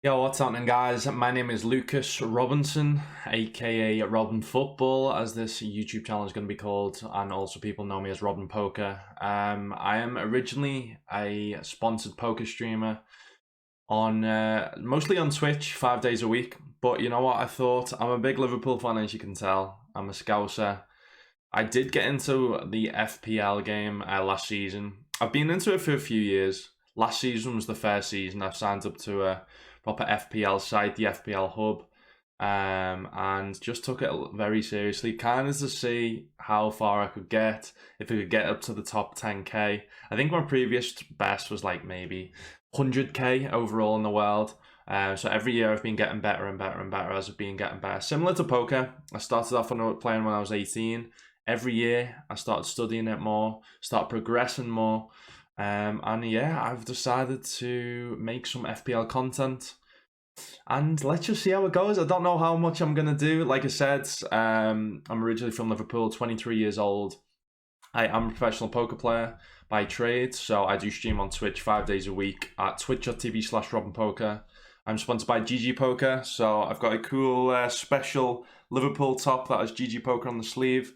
Yo, what's happening, guys? My name is Lucas Robinson, aka Robin Football, as this YouTube channel is going to be called, and also people know me as Robin Poker. I am originally a sponsored poker streamer on mostly on Twitch 5 days a week. But you know what? I thought I'm a big Liverpool fan, as you can tell. I'm a Scouser. I did get into the FPL game last season. I've been into it for a few years. Last season was the first season I've signed up to a proper FPL site, the FPL Hub, and just took it very seriously, kind of to see how far I could get, if I could get up to the top 10k. I think my previous best was like maybe 100k overall in the world. So every year I've been getting better and better and better as I've been getting better. Similar to poker, I started off playing when I was 18. Every year I started studying it more, start progressing more. And yeah, I've decided to make some FPL content, and let's just see how it goes. I don't know how much I'm gonna do. Like I said, I'm originally from Liverpool, 23 years old. I am a professional poker player by trade, so I do stream on Twitch 5 days a week at twitch.tv/RobinPoker. I'm sponsored by GG Poker, so I've got a cool special Liverpool top that has GG Poker on the sleeve.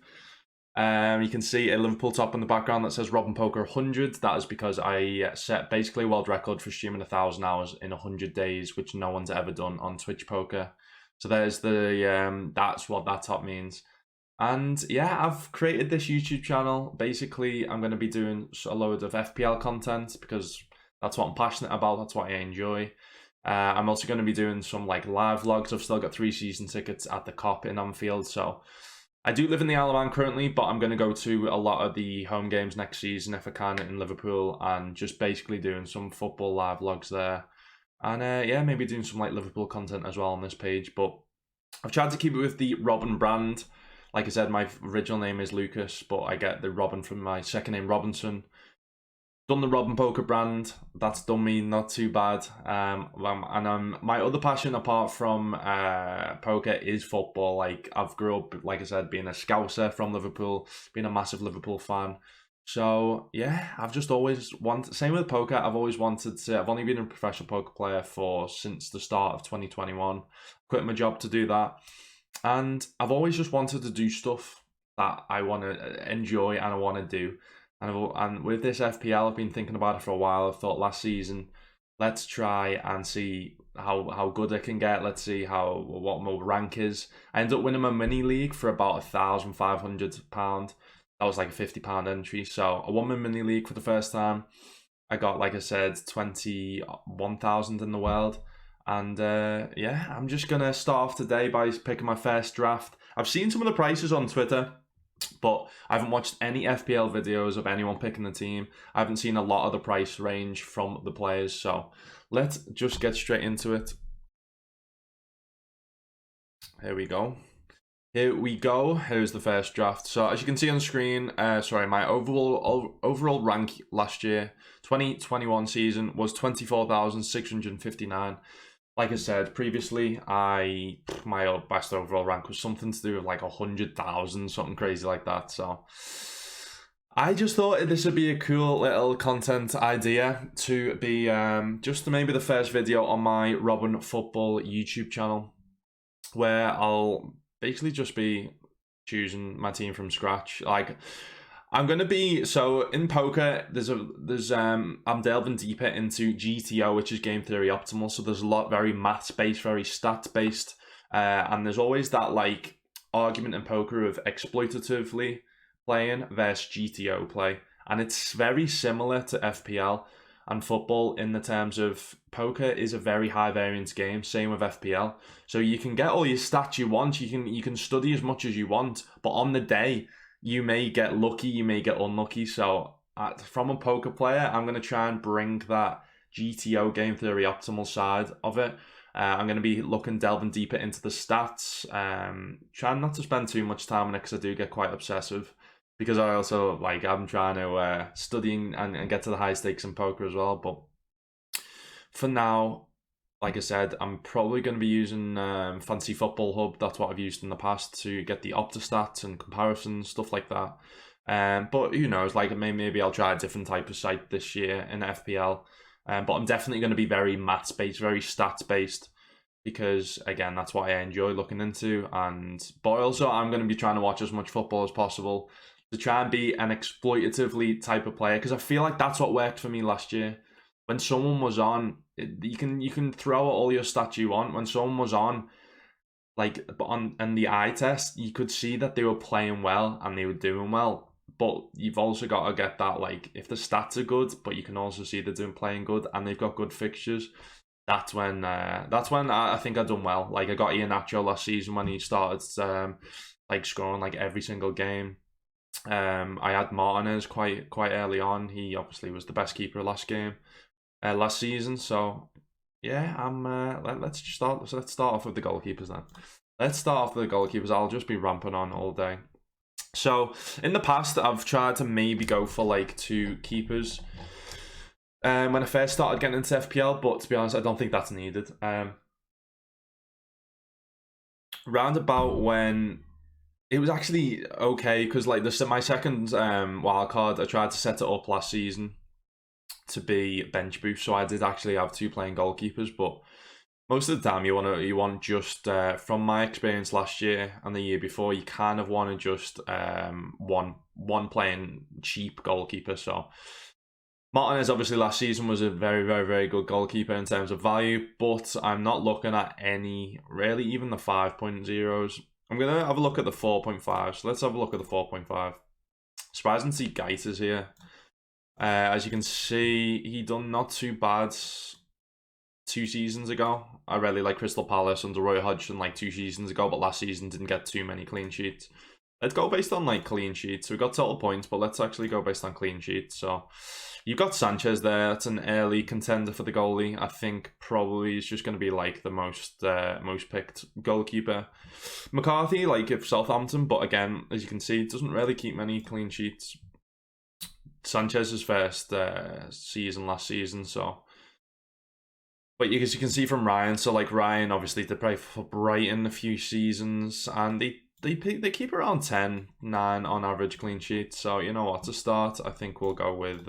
You can see a Liverpool top in the background that says Robin Poker 100. That is because I set basically a world record for streaming 1,000 hours in 100 days, which no one's ever done on Twitch Poker. So there's the that's what that top means. And yeah, I've created this YouTube channel. Basically, I'm going to be doing a load of FPL content because that's what I'm passionate about. That's what I enjoy. I'm also going to be doing some like live vlogs. I've still got 3 season tickets at the Cop in Anfield, so I do live in the Isle of Man currently, but I'm going to go to a lot of the home games next season if I can in Liverpool, and just basically doing some football live vlogs there. And yeah, maybe doing some like Liverpool content as well on this page. But I've tried to keep it with the Robin brand. Like I said, my original name is Lucas, but I get the Robin from my second name, Robinson. Done the Robin Poker brand. That's done me not too bad. And my other passion apart from poker is football. Like I've grew up, like I said, being a Scouser from Liverpool, being a massive Liverpool fan. So yeah, I've just always wanted. Same with poker. I've always wanted to. I've only been a professional poker player since the start of 2021. Quit my job to do that, and I've always just wanted to do stuff that I want to enjoy and I want to do. And with this FPL, I've been thinking about it for a while. I thought last season, let's try and see how good I can get. Let's see what my rank is. I ended up winning my mini league for about £1,500. That was like a £50 entry. So I won my mini league for the first time. I got, like I said, 21,000 in the world. And yeah, I'm just going to start off today by picking my first draft. I've seen some of the prices on Twitter, but I haven't watched any FPL videos of anyone picking the team. I haven't seen a lot of the price range from the players. So let's just get straight into it. Here we go. Here's the first draft. So as you can see on the screen, my overall rank last year, 2021 season, was 24,659. Like I said previously, my best overall rank was something to do with like 100,000, something crazy like that. So I just thought this would be a cool little content idea to be just maybe the first video on my Robin Football YouTube channel, where I'll basically just be choosing my team from scratch. Like I'm gonna be in poker. I'm delving deeper into GTO, which is game theory optimal. So there's a lot very maths based, very stats based, and there's always that like argument in poker of exploitatively playing versus GTO play, and it's very similar to FPL and football in the terms of poker is a very high variance game. Same with FPL. So you can get all your stats you want. You can study as much as you want, but on the day, you may get lucky, you may get unlucky. So from a poker player, I'm going to try and bring that GTO game theory optimal side of it. I'm going to be delving deeper into the stats, trying not to spend too much time on it because I do get quite obsessive. Because I also, I'm trying to studying and get to the high stakes in poker as well. But for now, like I said, I'm probably going to be using Fancy Football Hub. That's what I've used in the past to get the Opta stats and comparisons, stuff like that. But who knows? Maybe I'll try a different type of site this year in FPL. But I'm definitely going to be very maths based, very stats based, because again, that's what I enjoy looking into. But also, I'm going to be trying to watch as much football as possible to try and be an exploitatively type of player, because I feel like that's what worked for me last year. When someone was on, you can throw out all your stats you want. When someone was on, like on the eye test, you could see that they were playing well and they were doing well. But you've also got to get that, like, if the stats are good, but you can also see they're playing good and they've got good fixtures. That's when I think I've done well. Like, I got Iheanacho last season when he started like scoring like every single game. I had Martinez quite early on. He obviously was the best keeper last season. So yeah, let's start off with the goalkeepers then. Let's start off with the goalkeepers. I'll just be ramping on all day. So in the past, I've tried to maybe go for like 2 keepers when I first started getting into FPL, but to be honest, I don't think that's needed. Round about when it was actually okay, because like my second wildcard, I tried to set it up last season to be bench boost, so I did actually have 2 playing goalkeepers, but most of the time you want just from my experience last year and the year before, you kind of want to just one playing cheap goalkeeper. So Martinez obviously last season was a very, very, very good goalkeeper in terms of value, but I'm not looking at any, really, even the 5.0s. I'm going to have a look at the 4.5. So let's have a look at the 4.5. Surprising to see Gaiters here. As you can see, he done not too bad 2 seasons ago. I really like Crystal Palace under Roy Hodgson like 2 seasons ago, but last season didn't get too many clean sheets. Let's go based on like clean sheets. We got total points, but let's actually go based on clean sheets. So you've got Sanchez there. That's an early contender for the goalie. I think probably is just going to be like the most picked goalkeeper. McCarthy, like if Southampton, but again, as you can see, doesn't really keep many clean sheets. Sanchez's first season last season, so. But as you can see from Ryan, so like Ryan obviously did play for Brighton a few seasons, and they keep around 10, 9 on average clean sheets. So you know what, to start, I think we'll go with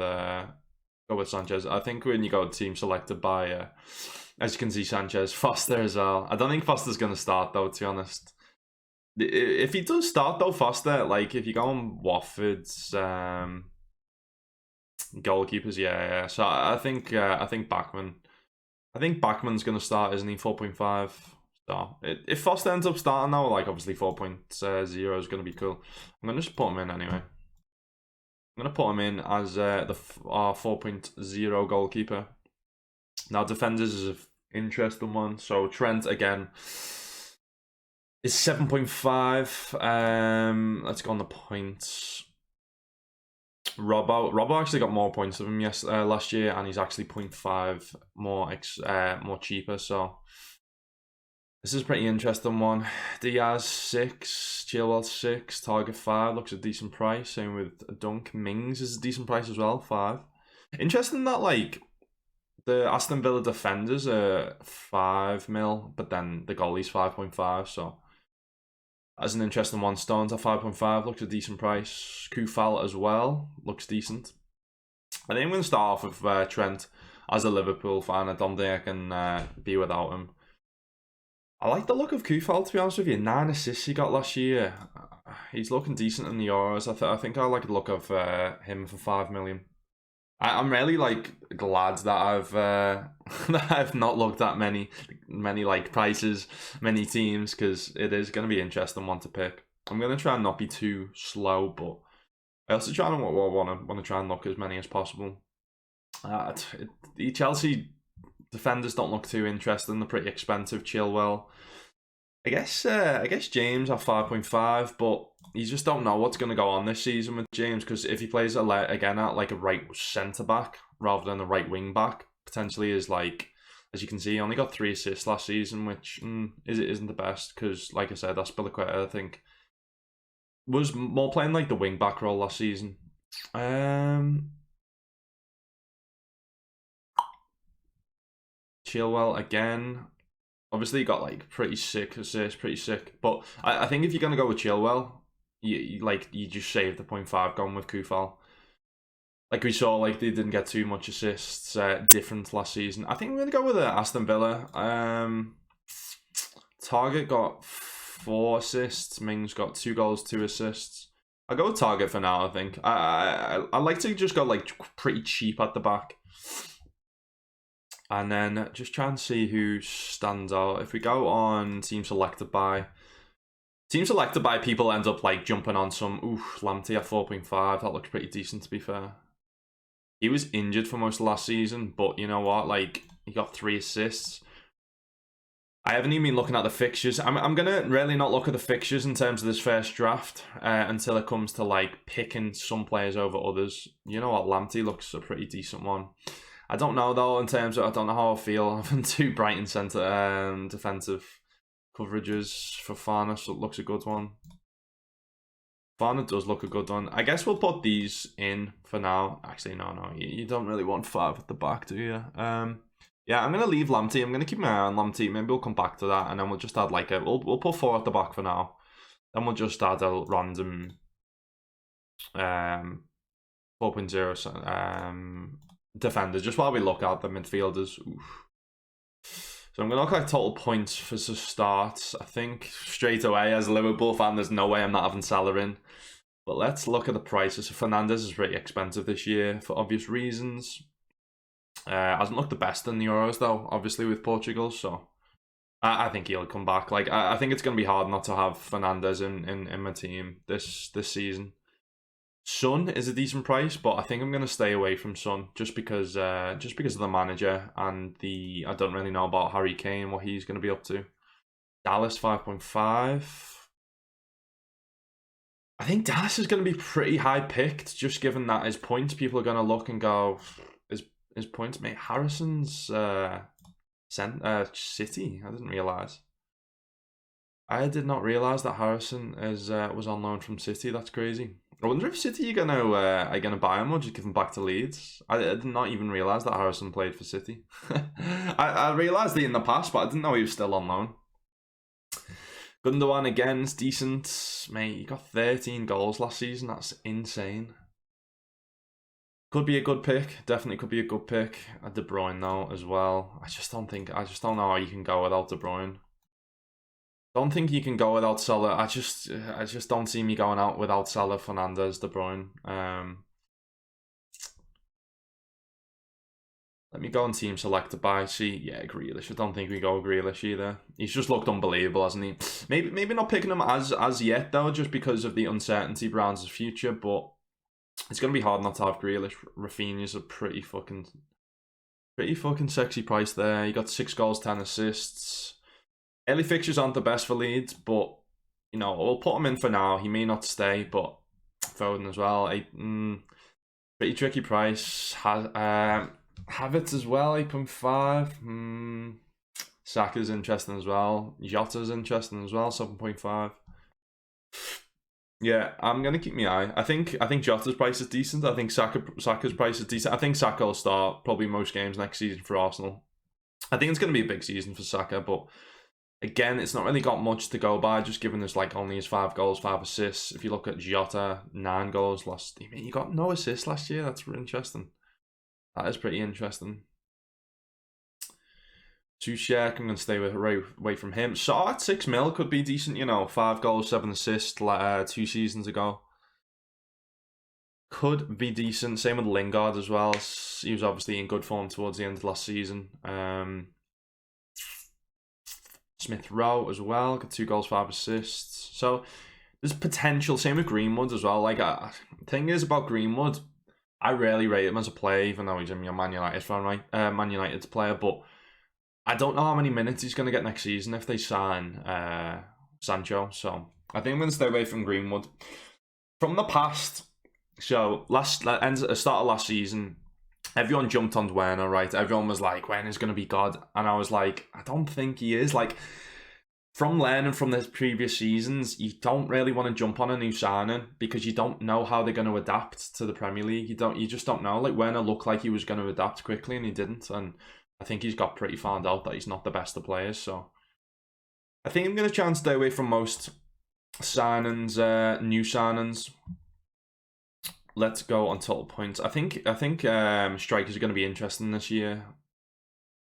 Sanchez. I think when you go team selected by, as you can see, Sanchez, Foster as well. I don't think Foster's gonna start though, to be honest. If he does start though, Foster, like if you go on Watford's goalkeepers, yeah. So I think Bachmann. I think Bachmann's going to start, isn't he? 4.5. So if Foster ends up starting now, like obviously 4.0 is going to be cool. I'm going to just put him in anyway. I'm going to put him in as our 4.0 goalkeeper. Now defenders is an interesting one. So Trent again is 7.5. Let's go on the points. Robbo actually got more points than him last year, and he's actually 0.5 more cheaper. So this is a pretty interesting one. Diaz 6, Chilwell 6, Target 5 looks a decent price. Same with Dunk. Mings is a decent price as well, 5. Interesting that like the Aston Villa defenders are 5 mil, but then the goalie's 5.5. So as an interesting one. Stones at 5.5 looks a decent price. Kufal as well looks decent. I think I'm going to start off with Trent. As a Liverpool fan, I don't think I can be without him. I like the look of Kufal, to be honest with you. 9 assists he got last year. He's looking decent in the Euros. I think I like the look of him for 5 million. I'm really like glad that I've not looked at many like prices, many teams, because it is going to be an interesting one to pick. I'm going to try and not be too slow, but I also want to try and look as many as possible. The Chelsea defenders don't look too interesting. They're pretty expensive. Chilwell, I guess James at 5.5, but you just don't know what's going to go on this season with James, because if he plays again at like a right centre back rather than a right wing back, potentially is like, as you can see, he only got 3 assists last season, which isn't the best, because like I said, Aspilicueta I think was more playing like the wing back role last season. Chilwell again. Obviously, he got like pretty sick assists, But I think if you're gonna go with Chilwell, you just save the 0.5 going with Kufal. like we saw, like they didn't get too much assists. Different last season. I think I'm gonna go with Aston Villa. Target got 4 assists. Mings got 2 goals, 2 assists. I'll go with Target for now. I think I like to just go like pretty cheap at the back, and then just try and see who stands out. If we go on team selected by people, end up like jumping on some Lamptey at 4.5. That looks pretty decent, to be fair. He was injured for most of last season, but you know what? Like, he got 3 assists. I haven't even been looking at the fixtures. I'm gonna really not look at the fixtures in terms of this first draft until it comes to like picking some players over others. You know what? Lamptey looks a pretty decent one. I don't know though, in terms of, I don't know how I feel having 2 Brighton centre defensive coverages for Farner. So it looks a good one. Farner does look a good one. I guess we'll put these in for now. Actually, no, you don't really want 5 at the back, do you? Yeah, I'm gonna leave Lamptey. I'm gonna keep my eye on Lamptey. Maybe we'll come back to that, and then we'll just add like we'll put 4 at the back for now. Then we'll just add a random 4.0 defender just while we look at the midfielders. Oof. So I'm gonna look at total points for the start. I think straight away as a Liverpool fan, there's no way I'm not having Salah in. But let's look at the prices. So Fernandes is pretty expensive this year for obvious reasons. Hasn't looked the best in the Euros though, obviously with Portugal. So I think he'll come back. Like I think it's gonna be hard not to have Fernandes in my team this season. Son is a decent price, but I think I'm gonna stay away from Son just because of the manager and I don't really know about Harry Kane, what he's gonna be up to. Dallas 5.5. I think Dallas is gonna be pretty high picked, just given that his points. People are gonna look and go, his points, mate. Harrison's City. I didn't realize. I did not realize that Harrison was on loan from City. That's crazy. I wonder if City are gonna buy him or just give him back to Leeds. I did not even realize that Harrison played for City. I realized it in the past, but I didn't know he was still on loan. Gundogan again is decent, mate. He got 13 goals last season. That's insane. Could be a good pick. Definitely could be a good pick. De Bruyne though as well. I just don't know how you can go without De Bruyne. Don't think you can go without Salah. I just don't see me going out without Salah, Fernandes, De Bruyne. Let me go on team selected by. See, yeah, Grealish. I don't think we go Grealish either. He's just looked unbelievable, hasn't he? Maybe not picking him as yet though, just because of the uncertainty around his future. But it's gonna be hard not to have Grealish. Rafinha's a pretty fucking sexy price there. He got 6 goals, 10 assists. Early fixtures aren't the best for Leeds, but you know, we'll put him in for now. He may not stay, but Foden as well. Pretty tricky price. Havertz as well, 8.5. Saka's interesting as well. Jota's interesting as well, 7.5. Yeah, I'm gonna keep my eye. I think Jota's price is decent. I think Saka's price is decent. I think Saka will start probably most games next season for Arsenal. I think it's gonna be a big season for Saka, but again, it's not really got much to go by, just given there's like only his 5 goals, 5 assists. If you look at Jota, 9 goals last. I mean, he got no assists last year. That's interesting. That is pretty interesting. Tuchel, I'm going to stay away from him. So at 6 mil could be decent, you know, 5 goals, 7 assists 2 seasons ago. Could be decent. Same with Lingard as well. He was obviously in good form towards the end of last season. Smith Rowe as well, got 2 goals, 5 assists. So there's potential. Same with Greenwood as well. Like, the thing is about Greenwood, I rarely rate him as a player, even though he's a Man United fan, right? Man United's player, but I don't know how many minutes he's going to get next season if they sign Sancho. So I think I'm going to stay away from Greenwood. From the past, so start of last season, everyone jumped on Werner, right? Everyone was like, Werner's going to be God. And I was like, I don't think he is. Like, from learning from the previous seasons, you don't really want to jump on a new signing because you don't know how they're going to adapt to the Premier League. You just don't know. Like, Werner looked like he was going to adapt quickly and he didn't. And I think he's got pretty found out that he's not the best of players. So I think I'm going to try and stay away from most signings, new signings. let's go on total points. I think strikers are going to be interesting this year.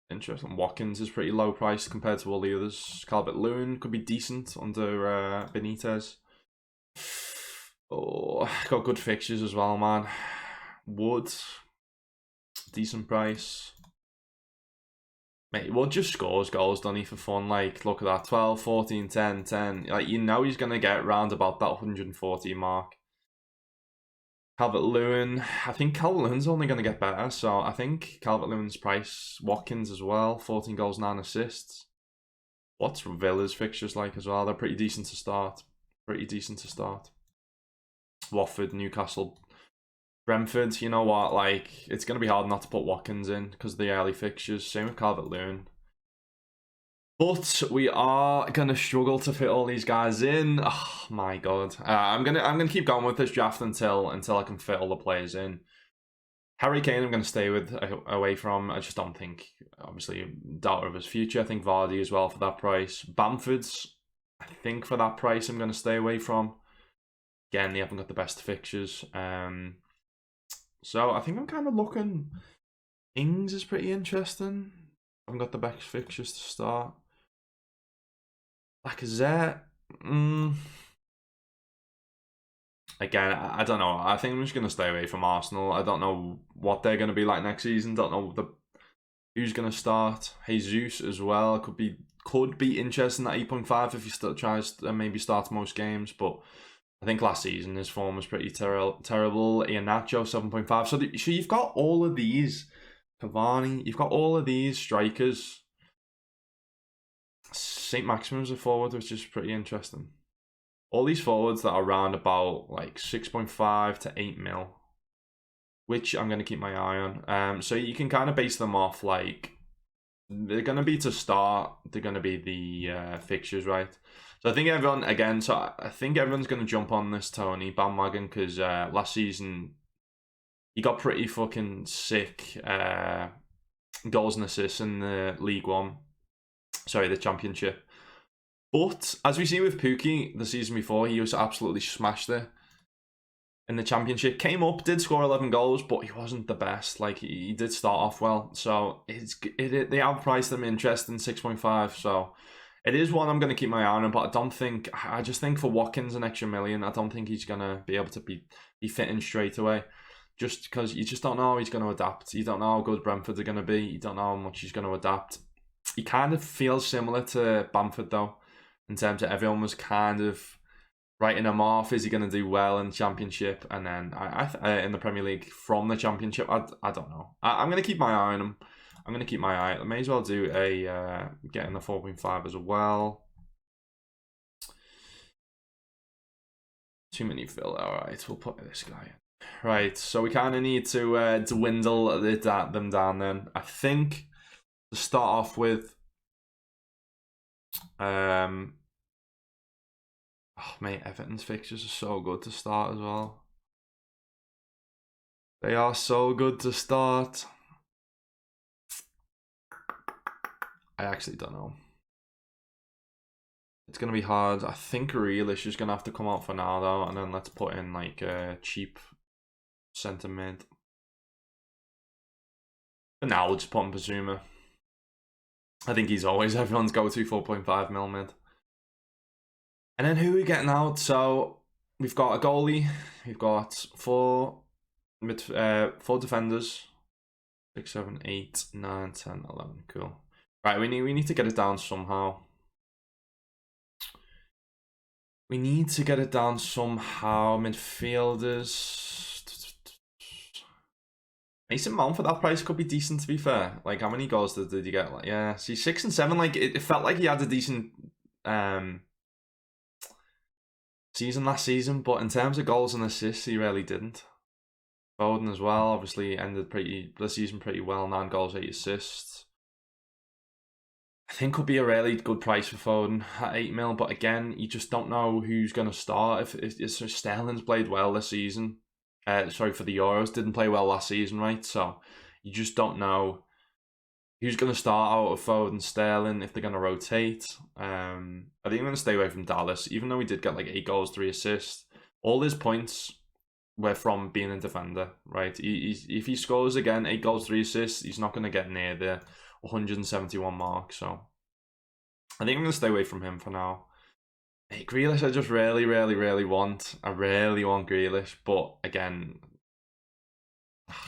Interesting. Watkins is pretty low priced compared to all the others. Calvert-Lewin could be decent under Benitez. Oh, got good fixtures as well, man. Wood, decent price. Mate, Wood just scores goals, doesn't he, for fun? Like, look at that, 12, 14, 10, 10. Like, you know he's going to get round about that 140 mark. Calvert-Lewin, I think Calvert-Lewin's only going to get better, so I think Calvert-Lewin's price. Watkins as well, 14 goals, 9 assists. What's Villa's fixtures like as well? They're pretty decent to start. Watford, Newcastle, Brentford, you know what, like, it's going to be hard not to put Watkins in because of the early fixtures. Same with Calvert-Lewin. But we are going to struggle to fit all these guys in. Oh my god. I'm gonna keep going with this draft until I can fit all the players in. Harry Kane I'm going to stay away from. I just don't think, obviously, doubt of his future. I think Vardy as well for that price. Bamford's, I think for that price I'm going to stay away from. Again, they haven't got the best fixtures. So I think I'm kind of looking. Ings is pretty interesting. I haven't got the best fixtures to start. Lacazette. Again, I don't know. I think I'm just going to stay away from Arsenal. I don't know what they're going to be like next season. Don't know who's going to start. Jesus as well could be interesting at 8.5 if he still tries to maybe start most games. But I think last season his form was pretty terrible. Iheanacho 7.5. So you've got all of these. Cavani. You've got all of these strikers. St. Maximin's a forward, which is pretty interesting. All these forwards that are around about like 6.5 to 8 mil, which I'm going to keep my eye on. So you can kind of base them off like they're going to be to start. They're going to be the fixtures, right? So I think everyone's going to jump on this Tony bandwagon because last season he got pretty fucking sick goals and assists in the League One. Sorry, the Championship. But as we see with Pukki the season before, he was absolutely smashed it in the Championship. Came up, did score 11 goals, but he wasn't the best. Like, he did start off well. So they have priced him interesting 6.5. So it is one I'm going to keep my eye on. But I just think for Watkins an extra million, I don't think he's going to be able to be fitting straight away. Just because you just don't know how he's going to adapt. You don't know how good Brentford are going to be. You don't know how much he's going to adapt. He kind of feels similar to Bamford though, in terms of everyone was kind of writing him off. Is he going to do well in the Championship? And then in the Premier League from the Championship, I don't know. I'm going to keep my eye on him. I'm going to keep my eye. I may as well do a getting the 4.5 as well. Too many fill. All right, we'll put this guy in. Right, so we kind of need to dwindle them down then. I think to start off with, oh mate, Everton's fixtures are so good to start as well. They are so good to start. I actually don't know. It's going to be hard. I think Grealish is going to have to come out for now though, and then let's put in like a cheap centre mid. And now we'll just put in Bazuma. I think he's always everyone's go-to 4.5 mil mid. And then who are we getting out? So we've got a goalie. We've got four defenders. 6, 7, 8, 9, 10, 11. Cool. Right, we need to get it down somehow. Midfielders. Mason Mount for that price could be decent, to be fair. Like, how many goals did you get? Like, yeah, see, 6 and 7. Like, it felt like he had a decent season last season, but in terms of goals and assists, he really didn't. Foden as well, obviously ended the season pretty well. 9 goals, 8 assists. I think could be a really good price for Foden at 8 mil, but again, you just don't know who's going to start. If Sterling's played well this season. For the Euros, didn't play well last season, right? So you just don't know who's going to start out of Foden, Sterling, if they're going to rotate. I think I'm going to stay away from Dallas, even though he did get like 8 goals, 3 assists. All his points we're from being a defender, right? If he scores again 8 goals, 3 assists, he's not going to get near the 171 mark. So I think I'm going to stay away from him for now. Hey, Grealish, I just really want. I really want Grealish, but again,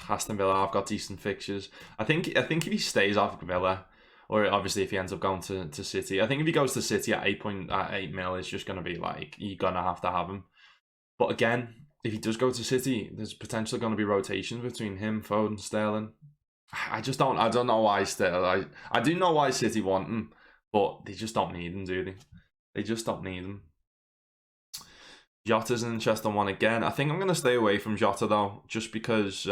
Aston Villa, I've got decent fixtures. I think if he stays off Villa, or obviously if he ends up going to City, I think if he goes to City at 8 mil, it's just going to be like, you're going to have him. But again, if he does go to City, there's potentially going to be rotations between him, Foden, Sterling. I don't know why Sterling. I do know why City want him, but they just don't need him, do they? They just don't need him. Jota's an interesting one again. I think I'm going to stay away from Jota though, just because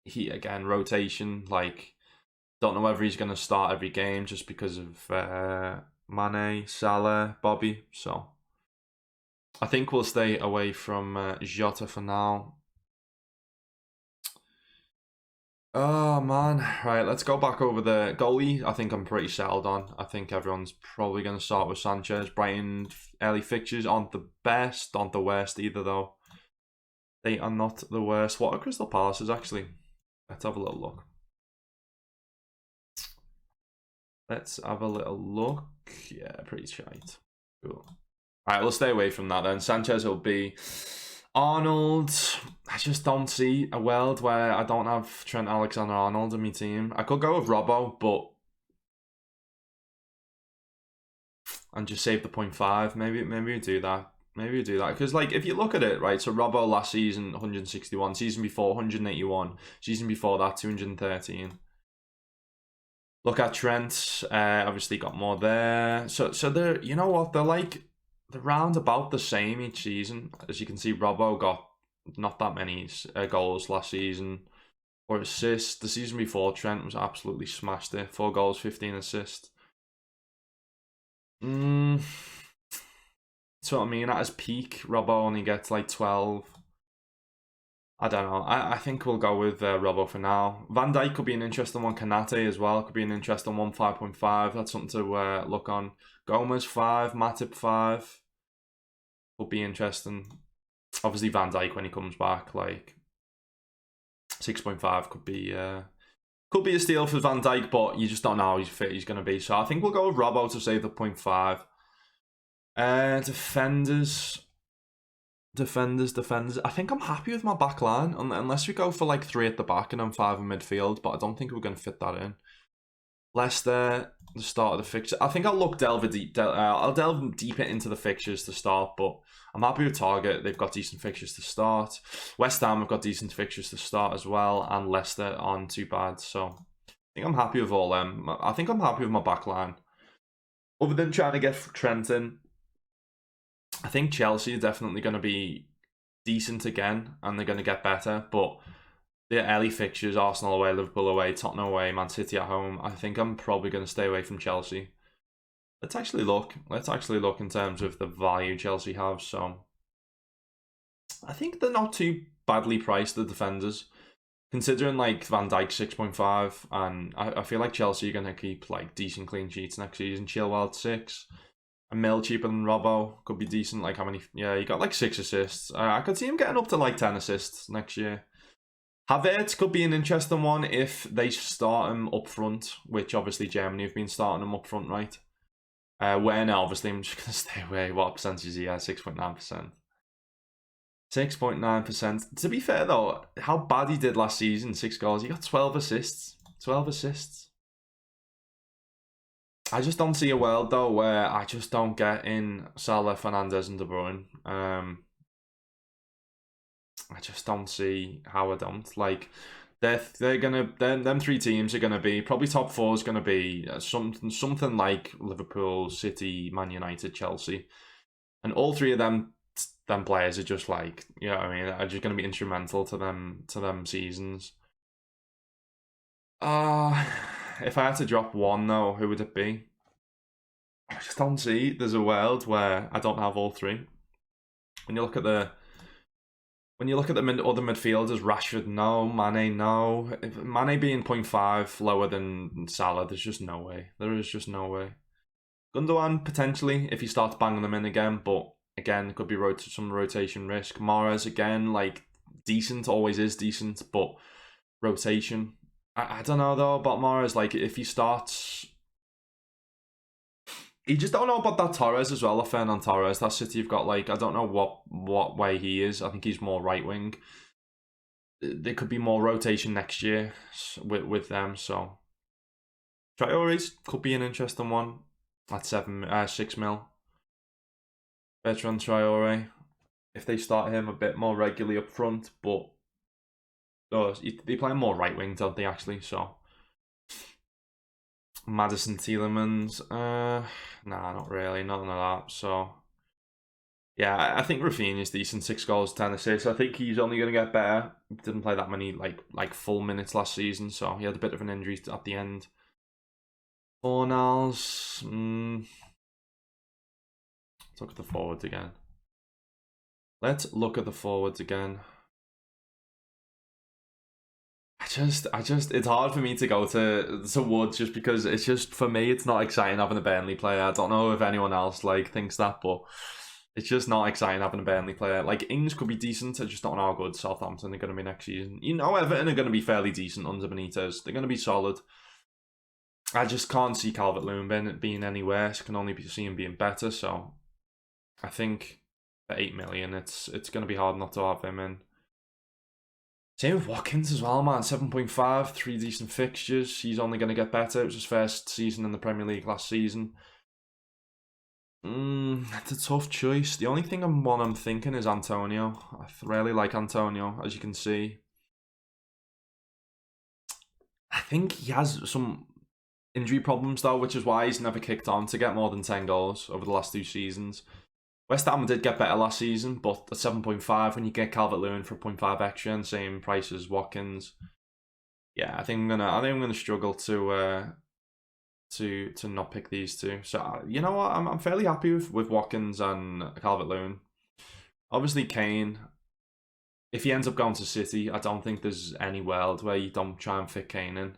he, again, rotation, like, don't know whether he's going to start every game just because of Mane, Salah, Bobby. So I think we'll stay away from Jota for now. Oh man, right, let's go back over the goalie. I think I'm pretty settled on. I think everyone's probably going to start with Sanchez. Brighton early fixtures aren't the best, aren't the worst either though. They are not the worst. What are Crystal Palace's actually? Let's have a little look. Let's have a little look. Yeah, pretty shite. Cool. Alright, we'll stay away from that then. Sanchez will be Arnold. I just don't see a world where I don't have Trent Alexander-Arnold in my team. I could go with Robbo, but and just save the 0.5. Maybe we do that. Maybe we do that. Because, like, if you look at it, right, so Robbo last season, 161. Season before, 181. Season before that, 213. Look at Trent. Obviously got more there. So they're, you know what, they're round about the same each season. As you can see, Robbo got not that many goals last season. Or assists. The season before, Trent was absolutely smashed it. 4 goals, 15 assists. That's what I mean. At his peak, Robbo only gets like 12. I don't know. I think we'll go with Robbo for now. Van Dijk could be an interesting one. Kanate as well could be an interesting one. 5.5. That's something to look on. Gomez 5. Matip 5. Will be interesting. Obviously Van Dijk when he comes back, like 6.5 could be a steal for Van Dijk, but you just don't know how fit he's going to be. So I think we'll go with Robbo to save the 0.5. Defenders. I think I'm happy with my back line, unless we go for like 3 at the back and then 5 in midfield, but I don't think we're going to fit that in. Leicester, the start of the fixture. I think I'll delve deeper into the fixtures to start, but I'm happy with Target. They've got decent fixtures to start. West Ham have got decent fixtures to start as well, and Leicester aren't too bad. So I think I'm happy with all them. I think I'm happy with my back line. Other than trying to get Trent in, I think Chelsea are definitely going to be decent again, and they're going to get better, but the early fixtures, Arsenal away, Liverpool away, Tottenham away, Man City at home, I think I'm probably going to stay away from Chelsea. Let's actually look in terms of the value Chelsea have. So I think they're not too badly priced, the defenders, considering like Van Dijk 6.5, and I feel like Chelsea are going to keep like decent clean sheets next season. Chilwell 6. A mil cheaper than Robbo, could be decent. Like how many? Yeah, he got like 6 assists. I could see him getting up to like 10 assists next year. Havertz could be an interesting one if they start him up front, which obviously Germany have been starting him up front, right? Werner, obviously, I'm just going to stay away. What percentage is he at? 6.9%. 6.9%. To be fair though, how bad he did last season, 6 goals. He got 12 assists. 12 assists. I just don't see a world though where I just don't get in Salah, Fernandes, and De Bruyne. I just don't see how I don't. Like them 3 teams are gonna be probably top 4 is gonna be something like Liverpool, City, Man United, Chelsea, and all 3 of them players are just like, you know what I mean, are just gonna be instrumental to them seasons. If I had to drop one though, who would it be? I just don't see there's a world where I don't have all 3. When you look at the other midfielders, Rashford, no. Mane, no. Mane being 0.5 lower than Salah, there's just no way. There is just no way. Gundogan, potentially, if he starts banging them in again, but Again, could be some rotation risk. Mahrez, again, like, decent, always is decent, but rotation. I don't know, though, about Mahrez. Like, if he starts... You just don't know about that Torres as well, Fernand Torres. That City you've got, like, I don't know what way he is. I think he's more right wing. There could be more rotation next year with them, so... Traore's could be an interesting one at 6 mil. Bertrand Traore, if they start him a bit more regularly up front, but they play more right wing, don't they, actually? So Madison Tielemans, nah, not really, nothing like that. So yeah, I think Rafinha's decent, 6 goals, 10 assists. I think he's only going to get better. He didn't play that many like full minutes last season, so he had a bit of an injury at the end. Fornals, let's look at the forwards again. It's hard for me to go to Woods just because it's just, for me, it's not exciting having a Burnley player. I don't know if anyone else like thinks that, but it's just not exciting having a Burnley player. Like, Ings could be decent, I just don't know how good Southampton are going to be next season. You know, Everton are going to be fairly decent under Benitez. They're going to be solid. I just can't see Calvert-Lewin being any worse. I can only see him being better, so I think for 8 million, it's going to be hard not to have him in. Same with Watkins as well, man. 7.5, 3 decent fixtures. He's only going to get better. It was his first season in the Premier League last season. It's a tough choice. The only thing I'm thinking is Antonio. I really like Antonio, as you can see. I think he has some injury problems, though, which is why he's never kicked on to get more than 10 goals over the last 2 seasons. West Ham did get better last season, but at 7.5, when you get Calvert-Lewin for 0.5 extra and same price as Watkins, yeah, I think I'm gonna struggle to not pick these two. So you know what, I'm fairly happy with Watkins and Calvert-Lewin. Obviously, Kane, if he ends up going to City, I don't think there's any world where you don't try and fit Kane in.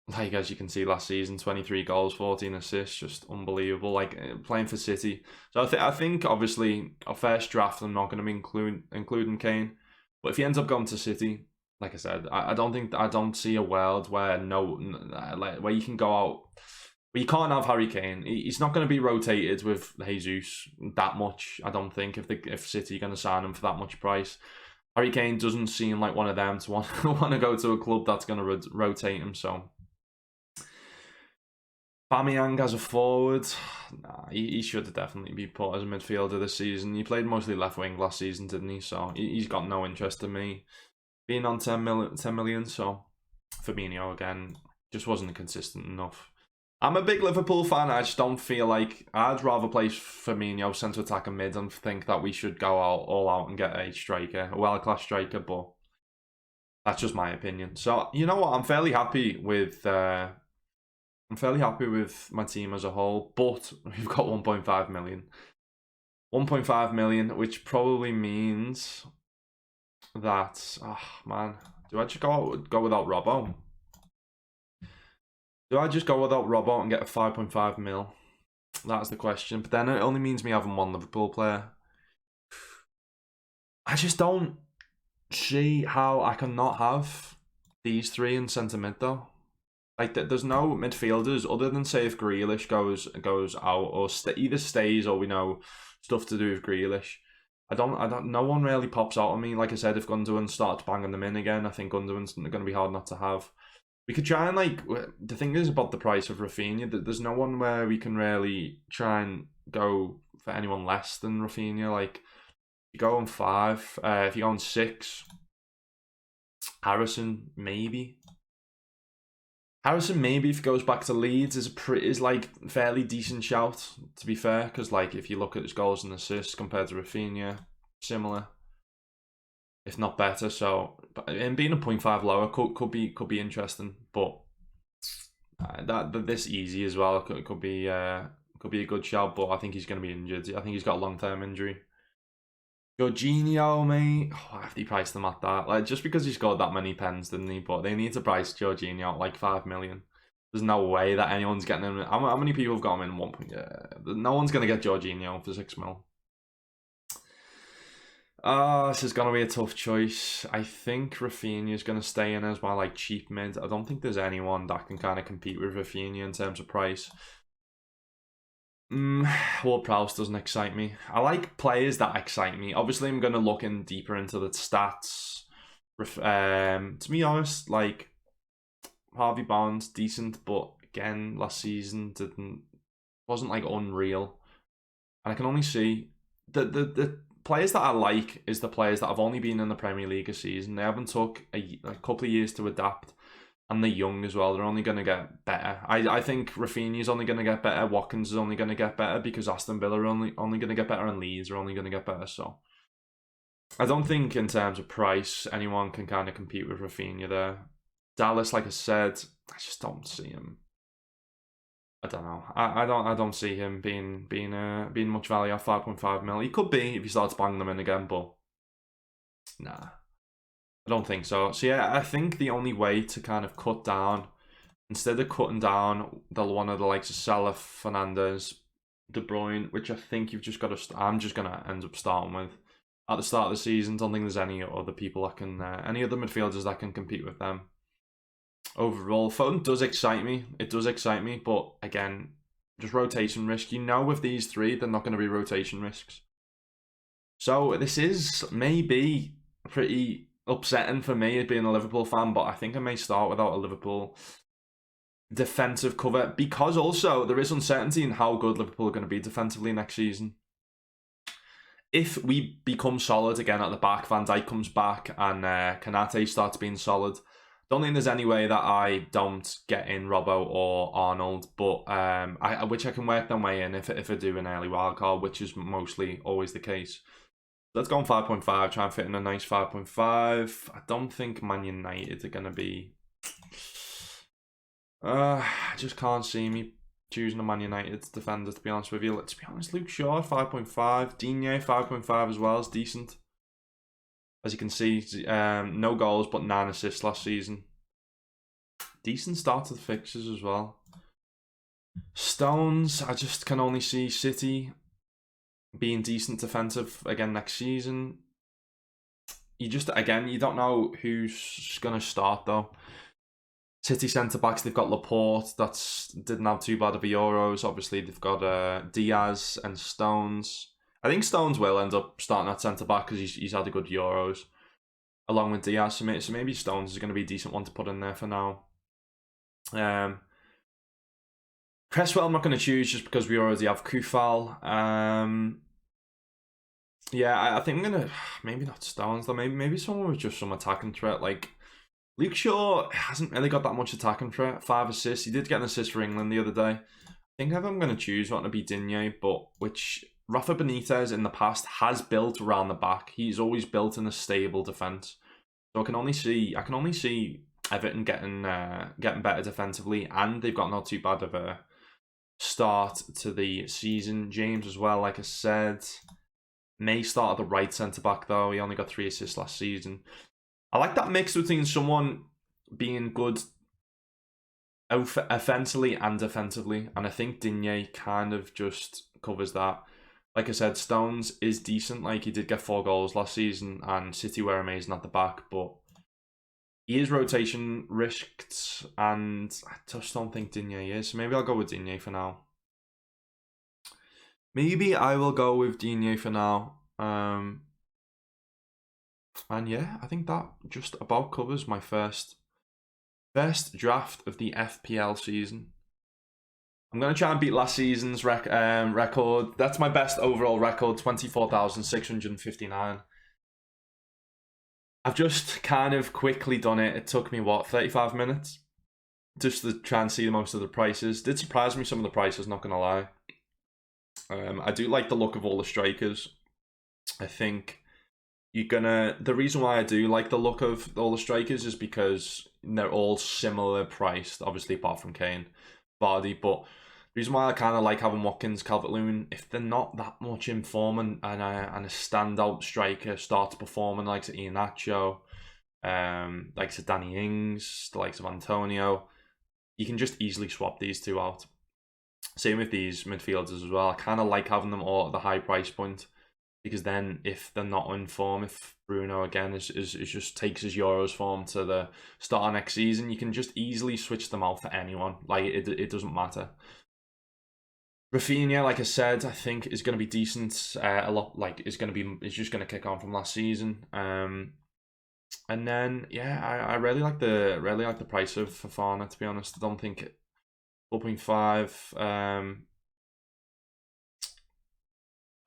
Like, as you can see last season, 23 goals, 14 assists, just unbelievable. Like, playing for City. So I think obviously our first draft I'm not going to be including Kane, but if he ends up going to City, like I said, I don't see a world where where you can go out, where you can't have Harry Kane. He's not going to be rotated with Jesus that much. I don't think if City are going to sign him for that much price. Harry Kane doesn't seem like one of them to want to go to a club that's going to rotate him. So. Aubameyang as a forward, nah, he should definitely be put as a midfielder this season. He played mostly left wing last season, didn't he? So he's got no interest in me. Being on 10 million, so Firmino again just wasn't consistent enough. I'm a big Liverpool fan. I just don't feel like I'd rather play Firmino centre attack and mid and think that we should go all out and get a striker, a world-class striker, but that's just my opinion. So you know what? I'm fairly happy with my team as a whole, but we've got 1.5 million. 1.5 million, which probably means that, man, do I just go without Robbo? Do I just go without Robbo and get a 5.5 mil? That's the question. But then it only means me having one Liverpool player. I just don't see how I can not have these 3 in centre mid, though. Like, there's no midfielders other than, say, if Grealish goes out or either stays, or we know stuff to do with Grealish. No one really pops out on me. Like I said, if Gundogan starts banging them in again, I think Gundogan's going to be hard not to have. We could try and, like, the thing is about the price of Rafinha, that there's no one where we can really try and go for anyone less than Rafinha. Like, if you go on 5, if you go on 6, Harrison, maybe. Harrison, maybe if he goes back to Leeds, is like fairly decent shout, to be fair, because like if you look at his goals and assists compared to Rafinha, similar, if not better. So, and being a 0.5 lower could be interesting, but this easy as well could be a good shout. But I think he's going to be injured. I think he's got a long-term injury. Jorginho, mate. Oh, have they priced them at that? Like, just because he scored that many pens, didn't he? But they need to price Jorginho at like 5 million. There's no way that anyone's getting him. How many people have got him in 1 point? No one's going to get Jorginho for 6 mil. This is going to be a tough choice. I think Rafinha is going to stay in as my like cheap mid. I don't think there's anyone that can kind of compete with Rafinha in terms of price. Ward-Prowse doesn't excite me. I like players that excite me. Obviously, I'm going to look in deeper into the stats. To be honest, like Harvey Barnes, decent, but again, last season wasn't like unreal. And I can only see the players that I like is the players that have only been in the Premier League a season. They haven't took a couple of years to adapt. And they're young as well. They're only going to get better. I think Rafinha's only going to get better. Watkins is only going to get better because Aston Villa are only going to get better and Leeds are only going to get better. So I don't think in terms of price anyone can kind of compete with Rafinha there. Dallas, like I said, I just don't see him. I don't know. I don't see him being much value at 5.5 mil. He could be if he starts banging them in again, but nah. I don't think so. So yeah, I think the only way to kind of cut down, instead of cutting down one of the likes of Salah, Fernandes, De Bruyne, which I think you've just got to. I'm just gonna end up starting with at the start of the season. Don't think there's any other people that can, any other midfielders that can compete with them. Overall, Foden does excite me. It does excite me, but again, just rotation risk. You know, with these three, they're not going to be rotation risks. So this is maybe pretty upsetting for me as being a Liverpool fan, but I think I may start without a Liverpool defensive cover because also there is uncertainty in how good Liverpool are going to be defensively next season. If we become solid again at the back, Van Dijk comes back and Kanate starts being solid, don't think there's any way that I don't get in Robbo or Arnold, but which I can work my way in if I do an early wildcard, which is mostly always the case. Let's go on 5.5, try and fit in a nice 5.5. I don't think Man United are going to be... I just can't see me choosing a Man United defender, to be honest with you. Let's be honest, Luke Shaw, 5.5. Digne, 5.5 as well, is decent. As you can see, no goals, but 9 assists last season. Decent start to the fixtures as well. Stones, I just can only see City being decent defensive again next season. You don't know who's going to start though. City centre-backs, they've got Laporte, didn't have too bad of a Euros. Obviously, they've got Diaz and Stones. I think Stones will end up starting at centre-back because he's had a good Euros, along with Diaz. So maybe Stones is going to be a decent one to put in there for now. Cresswell I'm not going to choose just because we already have Kufal. Yeah, I think I'm going to... Maybe not Stones, though. Maybe someone with just some attacking threat. Like, Luke Shaw hasn't really got that much attacking threat. 5 assists. He did get an assist for England the other day. I think if I'm going to choose, I want to be Digne, but which Rafa Benitez in the past has built around the back. He's always built in a stable defence. So I can only see Everton getting better defensively, and they've got not too bad of a start to the season. James as well, like I said, may start at the right centre back though. He only got 3 assists last season. I like that mix between someone being good offensively and defensively, and I think Digne kind of just covers that. Like I said, Stones is decent. Like, he did get 4 goals last season, and City were amazing at the back, but he is rotation risked, and I just don't think Digne is. So maybe I'll go with Digne for now. Maybe I will go with Digne for now. And yeah, I think that just about covers my first draft of the FPL season. I'm going to try and beat last season's record. That's my best overall record, 24,659. I've just kind of quickly done it. It took me, 35 minutes? Just to try and see most of the prices. Did surprise me, some of the prices, not going to lie. I do like the look of all the strikers. I think the reason why I do like the look of all the strikers is because they're all similar priced, obviously apart from Kane, Vardy, but the reason why I kind of like having Watkins, Calvert-Lewin, if they're not that much in form and a standout striker starts performing, like Iheanacho, like Danny Ings, the likes of Antonio, you can just easily swap these two out. Same with these midfielders as well. I kind of like having them all at the high price point because then if they're not in form, if Bruno again is just takes his Euros form to the start of next season, you can just easily switch them out for anyone. Like it doesn't matter. Rafinha, like I said, I think is going to be decent. A lot like is just going to kick on from last season. And then yeah, I really like the price of Fofana, to be honest. I don't think 4.5.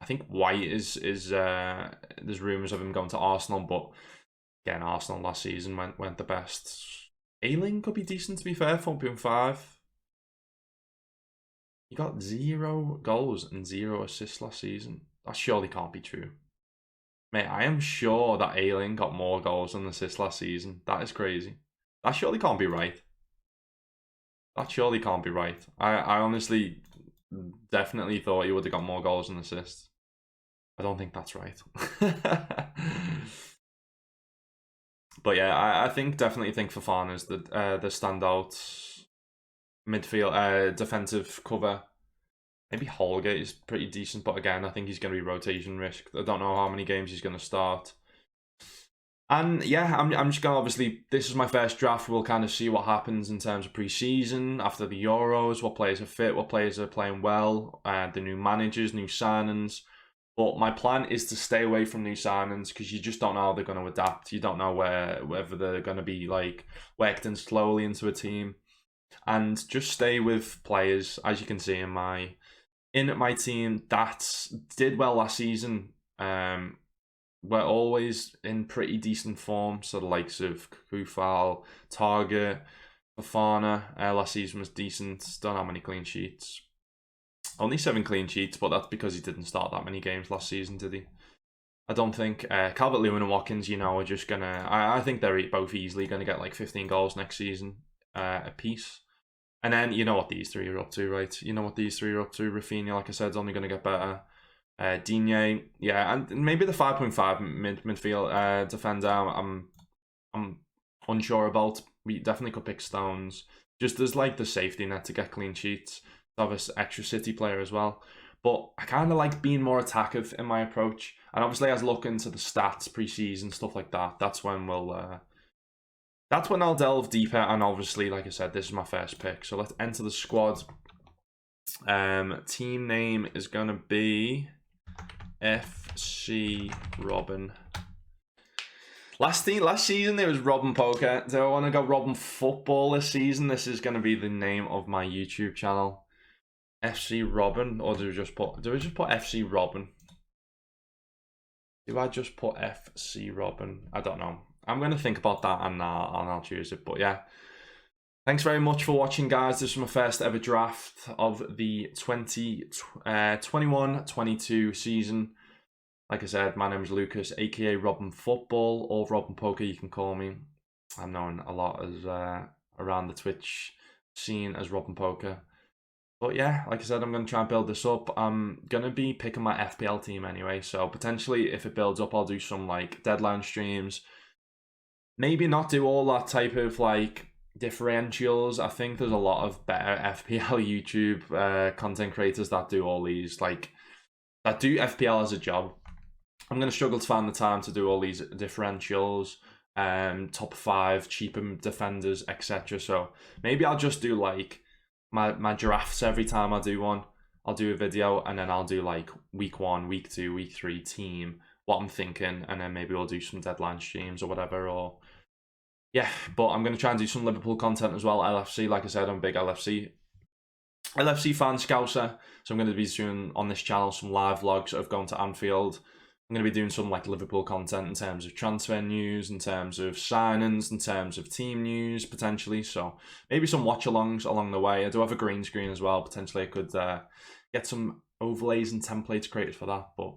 I think White is there's rumours of him going to Arsenal, but again, Arsenal last season went the best. Ayling could be decent, to be fair, 4.5. He got 0 goals and 0 assists last season. That surely can't be true. Mate, I am sure that Ayling got more goals and assists last season. That is crazy. That surely can't be right. That surely can't be right. I honestly definitely thought he would have got more goals and assists. I don't think that's right. But yeah, I definitely think Fofana is the standout midfield defensive cover. Maybe Holgate is pretty decent, but again, I think he's going to be rotation risk. I don't know how many games he's going to start. And yeah, I'm just going to, obviously, this is my first draft. We'll kind of see what happens in terms of pre-season, after the Euros, what players are fit, what players are playing well, the new managers, new signings. But my plan is to stay away from new signings because you just don't know how they're going to adapt. You don't know whether they're going to be like worked in slowly into a team. And just stay with players, as you can see in my team that did well last season. We're always in pretty decent form. So the likes of Kufal, Target, Fofana, last season was decent. Don't know how many clean sheets. Only 7 clean sheets, but that's because he didn't start that many games last season, did he? I don't think Calvert-Lewin and Watkins, are just gonna. I think they're both easily gonna get like 15 goals next season, a piece. And then you know what these three are up to, right? You know what these three are up to. Rafinha, like I said, is only going to get better. Digne, yeah, and maybe the 5.5 midfield defender. I'm unsure about. We definitely could pick Stones. Just as like the safety net to get clean sheets. To have an extra City player as well. But I kind of like being more attackive in my approach. And obviously, as I look into the stats, pre-season, stuff like that, that's when I'll delve deeper. And obviously, like I said, this is my first pick. So let's enter the squad. Team name is going to be FC Robin. Last season, it was Robin Poker. Do I want to go Robin Football this season? This is going to be the name of my YouTube channel. FC Robin, or do we just put FC Robin? Do I just put FC Robin? I don't know. I'm going to think about that and I'll choose it. But yeah, thanks very much for watching, guys. This is my first ever draft of the 2021-22 season. Like I said, my name is Lucas, aka Robin Football, or Robin Poker, you can call me. I'm known a lot as around the Twitch scene as Robin Poker. But yeah, like I said, I'm going to try and build this up. I'm going to be picking my FPL team anyway, so potentially if it builds up, I'll do some like deadline streams. Maybe not do all that type of like differentials. I think there's a lot of better FPL YouTube content creators that do all these, like, that do FPL as a job. I'm going to struggle to find the time to do all these differentials, top 5, cheaper defenders, etc. So maybe I'll just do like my drafts every time I do one. I'll do a video and then I'll do like week 1, week 2, week 3 team, what I'm thinking, and then maybe we'll do some deadline streams or whatever. Or yeah, but I'm going to try and do some Liverpool content as well. LFC, like I said, I'm a big LFC fan, Scouser. So I'm going to be doing on this channel some live vlogs of going to Anfield. I'm going to be doing some like Liverpool content in terms of transfer news, in terms of signings, in terms of team news, potentially. So maybe some watch-alongs along the way. I do have a green screen as well. Potentially I could get some overlays and templates created for that. But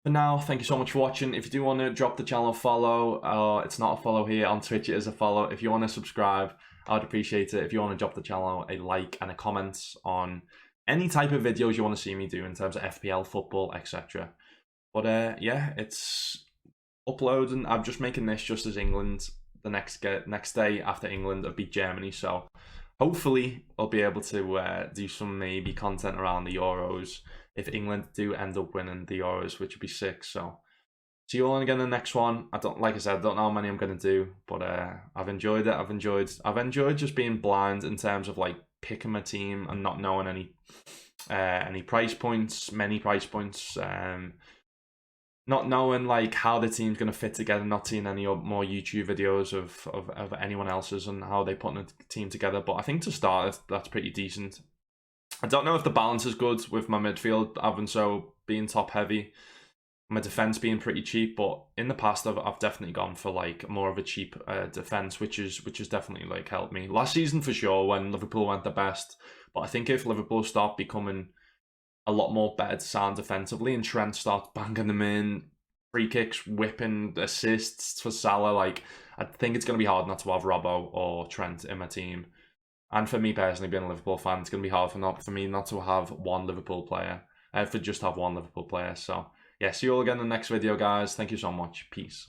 for now, thank you so much for watching. If you do want to drop the channel a follow, it's not a follow here. On Twitch it is a follow. If you want to subscribe, I'd appreciate it. If you want to drop the channel a like and a comment on any type of videos you want to see me do in terms of FPL, football, etc. But yeah, it's uploading. I'm just making this just as England, the next day after England have beat Germany. So hopefully I'll be able to do some maybe content around the Euros if England do end up winning the Euros, which would be sick. So see you all again in the next one. Like I said, I don't know how many I'm gonna do, but I've enjoyed it. I've enjoyed just being blind in terms of like picking my team and not knowing any price points, many price points. Not knowing like how the team's going to fit together, not seeing any more YouTube videos of anyone else's and how they put a team together. But I think to start, that's pretty decent. I don't know if the balance is good with my midfield having being top heavy, my defense being pretty cheap. But in the past, I've definitely gone for like more of a cheap defense, which has definitely like helped me last season for sure when Liverpool went the best. But I think if Liverpool start becoming a lot more better sound defensively and Trent starts banging them in, free kicks, whipping assists for Salah, like I think it's going to be hard not to have Robbo or Trent in my team. And for me personally, being a Liverpool fan, it's going to be hard for me not to have one Liverpool player, for just have one Liverpool player. So yeah, see you all again in the next video, guys. Thank you so much. Peace.